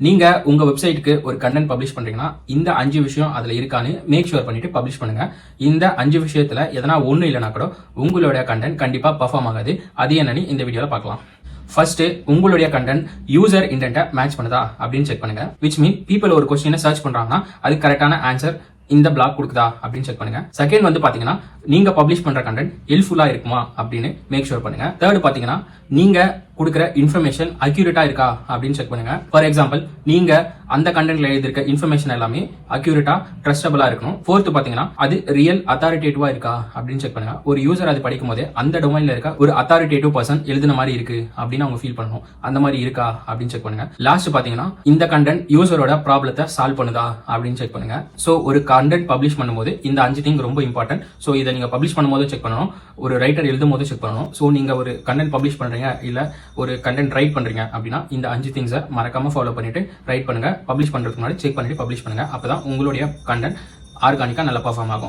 நீங்க உங்க வெப்சைட்டுக்கு ஒரு கண்டென்ட் பப்ளிஷ் பண்றீங்கன்னா இந்த 5 விஷயம் அதுல இருக்கான்னு மேக் ஷூர் பண்ணிட்டு பப்ளிஷ் பண்ணுங்க. இந்த 5 விஷயத்துல எதனா ஒண்ணு இல்லைனா கூட உங்களுடைய கண்டென்ட் கண்டிப்பா பெர்ஃபார்ம் ஆகாது. அது என்னன்னு இந்த வீடியோல பார்க்கலாம். ஃபர்ஸ்ட், உங்களுடைய கண்டென்ட் யூசர் இன்டென்ட்டை மேட்ச் பண்ணுதா அப்படின்னு செக் பண்ணுங்க. விச் மீன் பீப்பிள் ஒரு கொஸ்டினை சர்ச் பண்றாங்கன்னா அது கரெக்டான ஆன்சர் இந்த பிளாக் கொடுக்குதா அப்படின்னு செக் பண்ணுங்க. செகண்ட் வந்து பாத்தீங்கன்னா நீங்க பப்ளிஷ் பண்ற கண்டென்ட் ஹெல்ப்ஃபுல்லா இருக்குமா அப்படின்னு மேக் ஷூர் பண்ணுங்க. தேர்ட் பாத்தீங்கன்னா நீங்க கொடுக்குற இன்ஃபர்மேஷன் அக்யூரேட்டா இருக்கா அப்படின்னு செக் பண்ணுங்க. ஃபார் எக்ஸாம்பிள், நீங்க அந்த கண்டென்ட்ல எழுதிருக்க இன்ஃபர்மேஷன் எல்லாமே அக்யூரேட்டா ட்ரஸ்டபிளா இருக்கணும். ஃபோர்த் பாத்தீங்கன்னா அது ரியல் அத்தாரிட்டேட்டிவா இருக்கா அப்படின்னு செக் பண்ணுங்க. ஒரு யூசர் அது படிக்கும் போதே அந்த டொமைன்ல இருக்க ஒரு அத்தாரிட்டேட்டிவ் பர்சன் எழுதின மாதிரி இருக்கு அப்படின்னு அவங்க ஃபீல் பண்ணணும். அந்த மாதிரி இருக்கா அப்படின்னு செக் பண்ணுங்க. லாஸ்ட் பாத்தீங்கன்னா இந்த கண்டென்ட் யூசரோட ப்ராப்ளத்தை சால்வ் பண்ணுதா அப்படின்னு செக் பண்ணுங்க. சோ ஒரு கண்டென்ட் பப்ளிஷ் பண்ணும்போது இந்த 5 திங் ரொம்ப இம்பார்ட்டன்ட். சோ இதை நீங்க பப்ளிஷ் பண்ணும்போது செக் பண்ணணும், ஒரு ரைட்டர் எழுதும் போது செக் பண்ணணும். சோ நீங்க ஒரு கண்டென்ட் பப்ளிஷ் பண்றீங்க இல்ல ஒரு கண்டென்ட் ரைட் பண்றீங்க அப்படின்னா இந்த 5 திங்ஸை மறக்காம ஃபாலோ பண்ணிட்டு ரைட் பண்ணுங்க. பப்ளிஷ் பண்றதுக்கு முன்னாடி செக் பண்ணிட்டு பப்ளிஷ் பண்ணுங்க. அப்பதான் உங்களுடைய கண்டென்ட் ஆர்கானிக்கா நல்லா பெர்ஃபார்ம் ஆகும்.